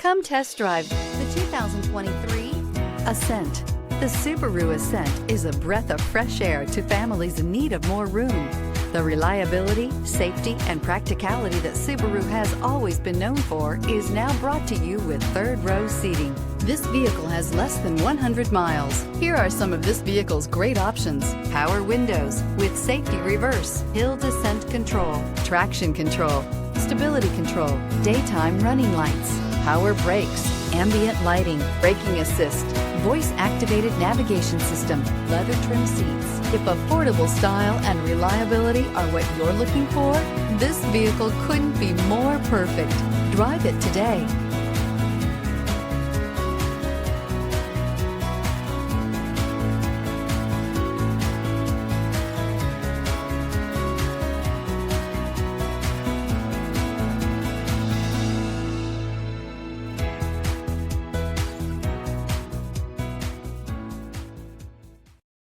Come test drive the 2023 Ascent. The Subaru Ascent is a breath of fresh air to families in need of more room. The reliability, safety, and practicality that Subaru has always been known for is now brought to you with third-row seating. This vehicle has less than 100 miles. Here are some of this vehicle's great options: power windows with safety reverse, hill descent control, traction control, stability control, daytime running lights, power brakes, ambient lighting, braking assist, voice-activated navigation system, leather trim seats. If affordable style and reliability are what you're looking for, this vehicle couldn't be more perfect. Drive it today.